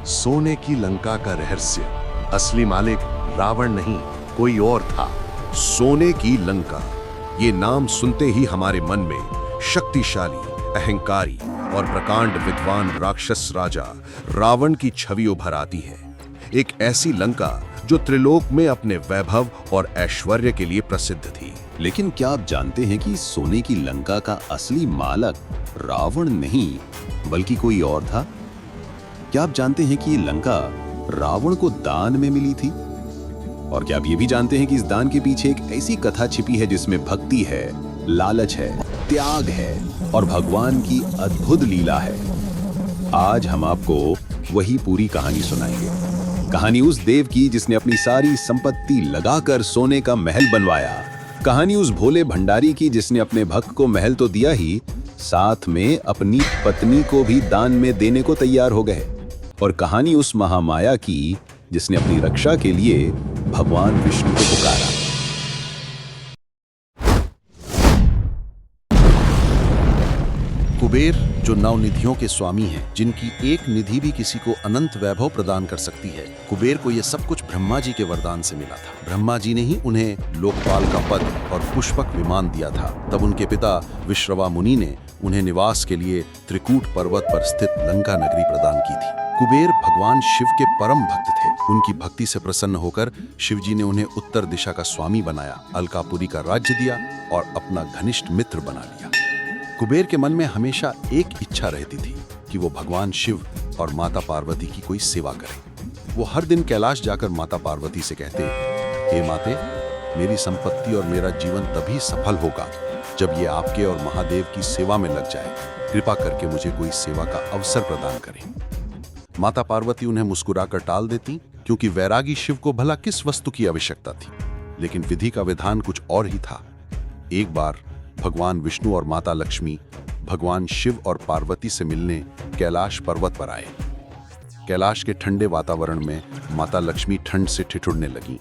सोने की लंका का रहस्य। असली मालिक रावण नहीं, कोई और था। सोने की लंका, ये नाम सुनते ही हमारे मन में शक्तिशाली, अहंकारी और प्रकांड विद्वान राक्षस राजा रावण की छवि उभर आती है। एक ऐसी लंका जो त्रिलोक में अपने वैभव और ऐश्वर्य के लिए प्रसिद्ध थी। लेकिन क्या आप जानते हैं कि सोने की लंका का असली मालिक रावण नहीं बल्कि कोई और था? क्या आप जानते हैं कि ये लंका रावण को दान में मिली थी? और क्या आप ये भी जानते हैं कि इस दान के पीछे एक ऐसी कथा छिपी है जिसमें भक्ति है, लालच है, त्याग है और भगवान की अद्भुत लीला है? आज हम आपको वही पूरी कहानी सुनाएंगे। कहानी उस देव की जिसने अपनी सारी संपत्ति लगाकर सोने का महल बनवाया। कहानी उस भोले भंडारी की जिसने अपने भक्त को महल तो दिया ही, साथ में अपनी पत्नी को भी दान में देने को तैयार हो गए। और कहानी उस महामाया की जिसने अपनी रक्षा के लिए भगवान विष्णु को पुकारा। कुबेर जो नवनिधियों के स्वामी हैं, जिनकी एक निधि भी किसी को अनंत वैभव प्रदान कर सकती है। कुबेर को यह सब कुछ ब्रह्मा जी के वरदान से मिला था। ब्रह्मा जी ने ही उन्हें लोकपाल का पद और पुष्पक विमान दिया था। तब उनके पिता विश्रवा मुनि ने उन्हें निवास के लिए त्रिकूट पर्वत पर स्थित लंका नगरी प्रदान की थी। कुबेर भगवान शिव के परम भक्त थे। उनकी भक्ति से प्रसन्न होकर शिव जी ने उन्हें उत्तर दिशा का स्वामी बनाया, अलकापुरी का राज्य दिया और अपना घनिष्ठ मित्र बना लिया। कुबेर के मन में हमेशा एक इच्छा रहती थी कि वो भगवान शिव और माता पार्वती की कोई सेवा करे। वो हर दिन कैलाश जाकर माता पार्वती से कहते, हे माते, मेरी संपत्ति और मेरा जीवन तभी सफल होगा जब ये आपके और महादेव की सेवा में लग जाए। कृपा करके मुझे कोई सेवा का अवसर प्रदान करें। माता पार्वती उन्हें मुस्कुराकर टाल देती, क्योंकि वैरागी शिव को भला किस वस्तु की आवश्यकता थी। लेकिन विधि का विधान कुछ और ही था। एक बार भगवान विष्णु और माता लक्ष्मी भगवान शिव और पार्वती से मिलने कैलाश पर्वत पर आए। कैलाश के ठंडे वातावरण में माता लक्ष्मी ठंड से ठिठुरने लगीं।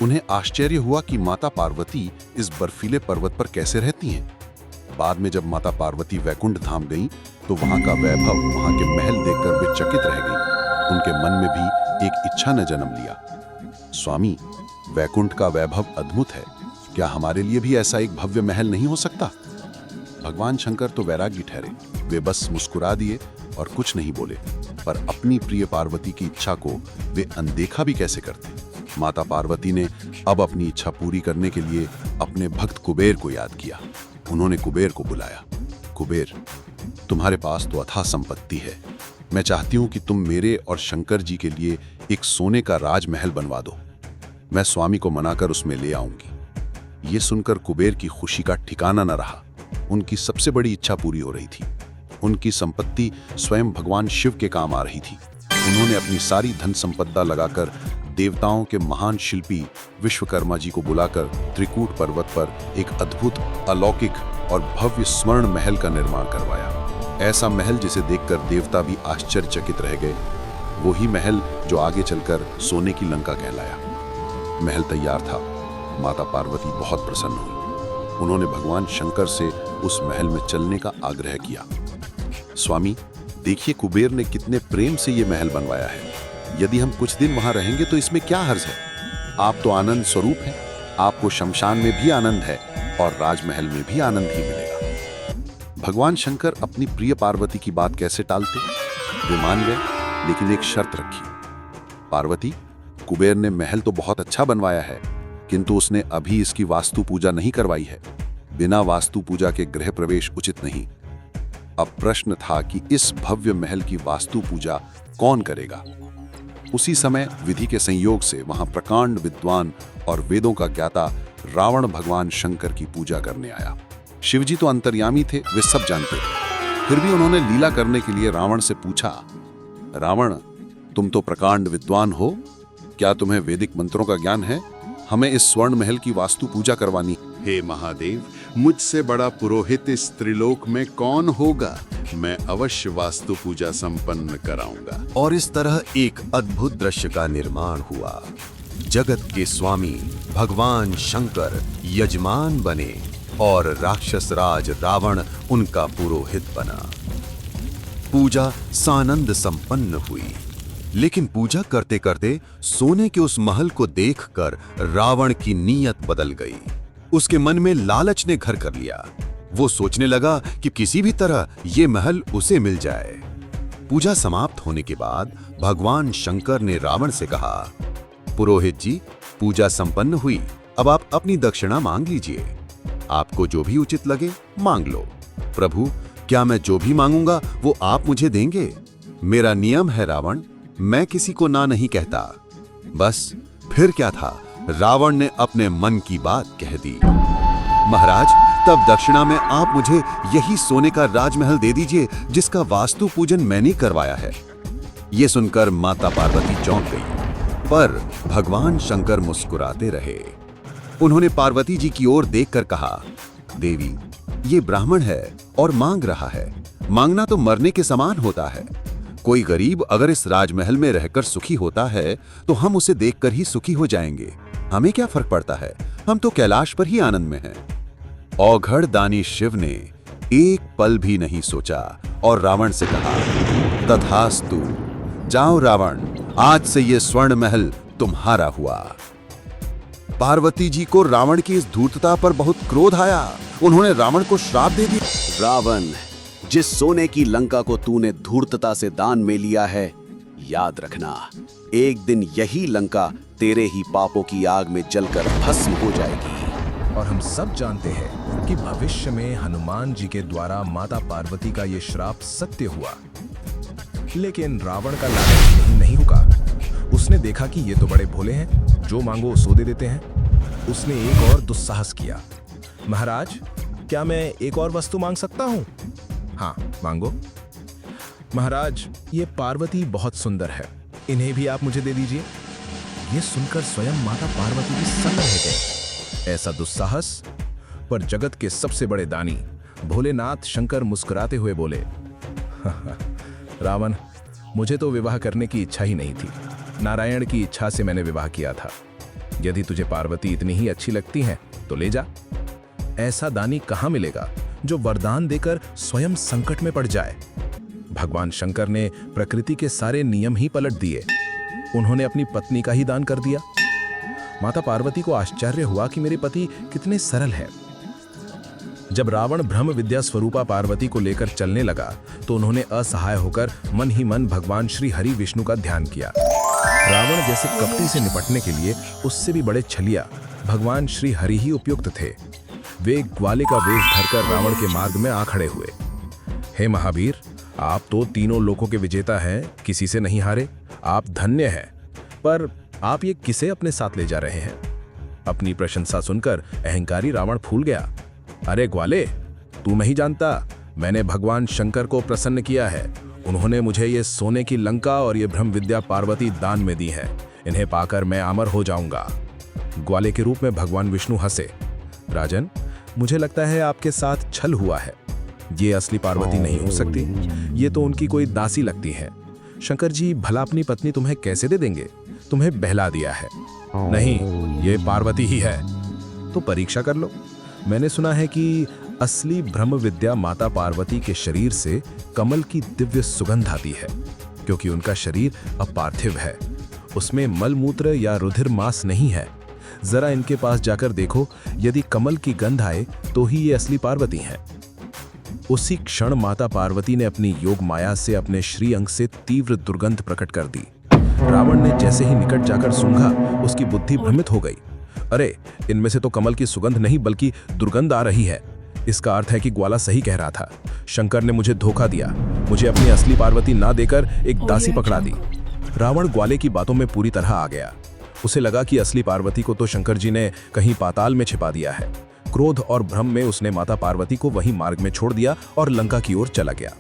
उन्हें आश्चर्य हुआ कि माता पार्वती इस बर्फीले पर्वत पर कैसे रहती हैं। बाद में जब माता पार्वती वैकुंठ धाम गईं, तो वहां का वैभव, वहां के महल देखकर वे चकित रह गईं। उनके मन में भी एक इच्छा ने जन्म लिया, स्वामी, वैकुंठ का वैभव अद्भुत है, क्या हमारे लिए भी ऐसा एक भव्य महल नहीं हो सकता? भगवान शंकर तो वैरागी ठहरे। वे बस मुस्कुरा दिए और कुछ नहीं बोले। पर अपनी प्रिय पार्वती की इच्छा को वे अनदेखा भी कैसे करते? माता पार्वती ने अब अपनी इच्छा पूरी करने के लिए अपने भक्त कुबेर को याद किया। उन्होंने कुबेर को बुलाया। कुबेर, तुम्हारे पास तो अथाह संपत्ति है। मैं चाहती हूं कि तुम मेरे और शंकर जी के लिए एक सोने का राजमहल बनवा दो। मैं स्वामी को मनाकर उसमें ले आऊंगी। ये सुनकर कुबेर की खुशी का ठिकाना न रहा। उनकी सबसे बड़ी इच्छा पूरी हो रही थी। उनकी संपत्ति स्वयं भगवान शिव के काम आ रही थी। उन्होंने अपनी सारी धन संपदा लगाकर देवताओं के महान शिल्पी विश्वकर्मा जी को बुलाकर त्रिकूट पर्वत पर एक अद्भुत, अलौकिक और भव्य स्वर्ण महल का निर्माण करवाया। ऐसा महल जिसे देखकर देवता भी आश्चर्यचकित रह गए। वही महल जो आगे चलकर सोने की लंका कहलाया। महल तैयार था। माता पार्वती बहुत प्रसन्न हुई। उन्होंने भगवान शंकर से उस महल में चलने का आग्रह किया। स्वामी, देखिए कुबेर ने कितने प्रेम से ये महल बनवाया है। यदि हम कुछ दिन वहां रहेंगे तो इसमें क्या हर्ज है? आप तो आनंद स्वरूप हैं। आपको शमशान में भी आनंद है और राजमहल में भी आनंद ही मिलेगा। भगवान शंकर अपनी प्रिय पार्वती की बात कैसे टालते? वे मान गए, लेकिन एक शर्त रखी। पार्वती, कुबेर ने महल तो बहुत अच्छा बनवाया है, किंतु उसने अभी इसकी वास्तु पूजा नहीं करवाई है। बिना वास्तु पूजा के गृह प्रवेश उचित नहीं। अब प्रश्न था कि इस भव्य महल की वास्तु पूजा कौन करेगा? उसी समय विधि के संयोग से वहां प्रकांड विद्वान और वेदों का ज्ञाता रावण भगवान शंकर की पूजा करने आया। शिवजी तो अंतर्यामी थे, वे सब जानते थे। फिर भी उन्होंने लीला करने के लिए रावण से पूछा, रावण, तुम तो प्रकांड विद्वान हो, क्या तुम्हें वैदिक मंत्रों का ज्ञान है? हमें इस स्वर्ण महल की वास्तु पूजा करवानी। हे महादेव, मुझसे बड़ा पुरोहित इस त्रिलोक में कौन होगा? मैं अवश्य वास्तु पूजा संपन्न कराऊंगा। और इस तरह एक अद्भुत दृश्य का निर्माण हुआ। जगत के स्वामी भगवान शंकर यजमान बने और राक्षस राज रावण उनका पुरोहित बना। पूजा सानंद संपन्न हुई। लेकिन पूजा करते करते सोने के उस महल को देखकर रावण की नीयत बदल गई। उसके मन में लालच ने घर कर लिया। वो सोचने लगा कि किसी भी तरह ये महल उसे मिल जाए। पूजा समाप्त होने के बाद भगवान शंकर ने रावण से कहा, पुरोहित जी, पूजा संपन्न हुई, अब आप अपनी दक्षिणा मांग लीजिए। आपको जो भी उचित लगे मांग लो। प्रभु, क्या मैं जो भी मांगूंगा वो आप मुझे देंगे? मेरा नियम है रावण, मैं किसी को ना नहीं कहता। बस फिर क्या था, रावण ने अपने मन की बात कह दी। महाराज, तब दक्षिणा में आप मुझे यही सोने का राजमहल दे दीजिए जिसका वास्तु पूजन मैंने करवाया है। ये सुनकर माता पार्वती चौंक गई, पर भगवान शंकर मुस्कुराते रहे। उन्होंने पार्वती जी की ओर देखकर कहा, देवी, ये ब्राह्मण है और मांग रहा है। मांगना तो मरने के समान होता है। कोई गरीब अगर इस राजमहल में रहकर सुखी होता है तो हम उसे देखकर ही सुखी हो जाएंगे। हमें क्या फर्क पड़ता है, हम तो कैलाश पर ही आनंद में हैं। औघड़ दानी शिव ने एक पल भी नहीं सोचा और रावण से कहा, तथास्तु, जाओ रावण, आज से ये स्वर्ण महल तुम्हारा हुआ। पार्वती जी को रावण की इस धूर्तता पर बहुत क्रोध आया। उन्होंने रावण को श्राप दे दिया, रावण, जिस सोने की लंका को तूने धूर्तता से दान में लिया है, याद रखना, एक दिन यही लंका तेरे ही पापों की आग में जलकर भस्म हो जाएगी। और हम सब जानते हैं कि भविष्य में हनुमान जी के द्वारा माता पार्वती का ये श्राप सत्य हुआ। लेकिन रावण का लालच नहीं रुका। उसने देखा कि ये तो बड़े भोले हैं, जो मांगो सो दे देते हैं। उसने एक और दुस्साहस किया। महाराज, क्या मैं एक और वस्तु मांग सकता हूं? हाँ, मांगो। महाराज, ये पार्वती बहुत सुंदर है, इन्हें भी आप मुझे दे दीजिए। ये सुनकर स्वयं माता पार्वती भी सन्न रह गए। ऐसा दुस्साहस? पर जगत के सबसे बड़े दानी भोलेनाथ शंकर मुस्कुराते हुए बोले, रावण, मुझे तो विवाह करने की इच्छा ही नहीं थी। नारायण की इच्छा से मैंने विवाह किया था। यदि तुझे पार्वती इतनी ही अच्छी लगती है तो ले जा। ऐसा दानी कहाँ मिलेगा जो वरदान देकर स्वयं संकट में पड़ जाए। भगवान शंकर ने प्रकृति के सारे नियम ही पलट दिए। उन्होंने अपनी पत्नी का ही दान कर दिया। माता पार्वती को आश्चर्य हुआ कि मेरे पति कितने सरल हैं। जब रावण ब्रह्म विद्या स्वरूपा पार्वती को लेकर चलने लगा तो उन्होंने असहाय होकर मन ही मन भगवान श्री हरि विष्णु का ध्यान किया। रावण जैसे कपटी से निपटने के लिए उससे भी बड़े छलिया भगवान श्री हरि ही उपयुक्त थे। वे ग्वाले का वेश धरकर रावण के मार्ग में आ खड़े हुए। हे महावीर, आप तो तीनों लोकों के विजेता हैं, किसी से नहीं हारे, आप धन्य हैं। पर आप ये किसे अपने साथ ले जा रहे हैं? अपनी प्रशंसा सुनकर अहंकारी रावण फूल गया। अरे ग्वाले, तू नहीं जानता, मैंने भगवान शंकर को प्रसन्न किया है। उन्होंने मुझे ये सोने की लंका और ये ब्रह्म विद्या पार्वती दान में दी है। इन्हें पाकर मैं अमर हो जाऊंगा। ग्वाले के रूप में भगवान विष्णु हंसे। राजन, मुझे लगता है आपके साथ छल हुआ है। ये असली पार्वती नहीं हो सकती, ये तो उनकी कोई दासी लगती है। शंकर जी भला अपनी पत्नी तुम्हें कैसे दे देंगे? तुम्हें बहला दिया है। नहीं, ये पार्वती ही है। तो परीक्षा कर लो। मैंने सुना है कि असली ब्रह्म विद्या माता पार्वती के शरीर से कमल की दिव्य सुगंध आती है, क्योंकि उनका शरीर अपार्थिव है। उसमें मलमूत्र या रुधिर मांस नहीं है। जरा इनके पास जाकर देखो, यदि कमल की गंध आए तो ही ये असली पार्वती हैं। उसी क्षण माता पार्वती ने अपनी योग माया से अपने श्री अंग से तीव्र दुर्गंध प्रकट कर दी। रावण ने जैसे ही निकट जाकर सूंघा, उसकी बुद्धि भ्रमित हो गई। अरे, इनमें से तो कमल की सुगंध नहीं बल्कि दुर्गंध आ रही है। इसका अर्थ है कि ग्वाला सही कह रहा था। शंकर ने मुझे धोखा दिया, मुझे अपनी असली पार्वती ना देकर एक दासी पकड़ा दी। रावण ग्वाले की बातों में पूरी तरह आ गया। उसे लगा कि असली पार्वती को तो शंकर जी ने कहीं पाताल में छिपा दिया है। क्रोध और भ्रम में उसने माता पार्वती को वहीं मार्ग में छोड़ दिया और लंका की ओर चला गया।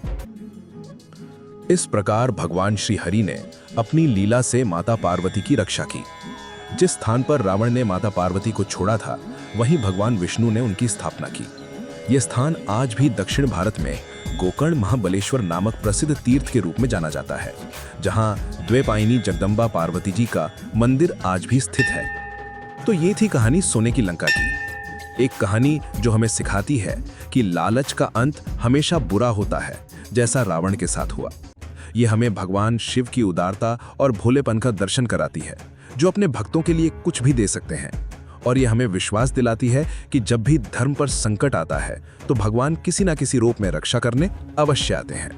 इस प्रकार भगवान श्री हरि ने अपनी लीला से माता पार्वती की रक्षा की। जिस स्थान पर रावण ने माता पार्वती को छोड़ा था, वहीं भगवान विष्णु ने उनकी स्थापना की। यह स्थान आज भी दक्षिण भारत में गोकर्ण महाबलेश्वर नामक प्रसिद्ध तीर्थ के रूप में जाना जाता है, जहां द्वैपायनी जगदम्बा पार्वती जी का मंदिर आज भी स्थित है। तो ये थी कहानी सोने की लंका की। एक कहानी जो हमें सिखाती है कि लालच का अंत हमेशा बुरा होता है, जैसा रावण के साथ हुआ। ये हमें भगवान शिव की उदारता और भोलेपन का दर्शन कराती है, जो अपने भक्तों के लिए कुछ भी दे सकते हैं। और ये हमें विश्वास दिलाती है कि जब भी धर्म पर संकट आता है तो भगवान किसी ना किसी रूप में रक्षा करने अवश्य आते हैं।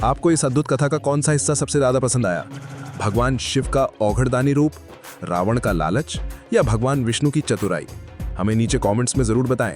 आपको इस अद्भुत कथा का कौन सा हिस्सा सबसे ज्यादा पसंद आया? भगवान शिव का औघड़दानी रूप, रावण का लालच या भगवान विष्णु की चतुराई? हमें नीचे कमेंट्स में जरूर बताएं।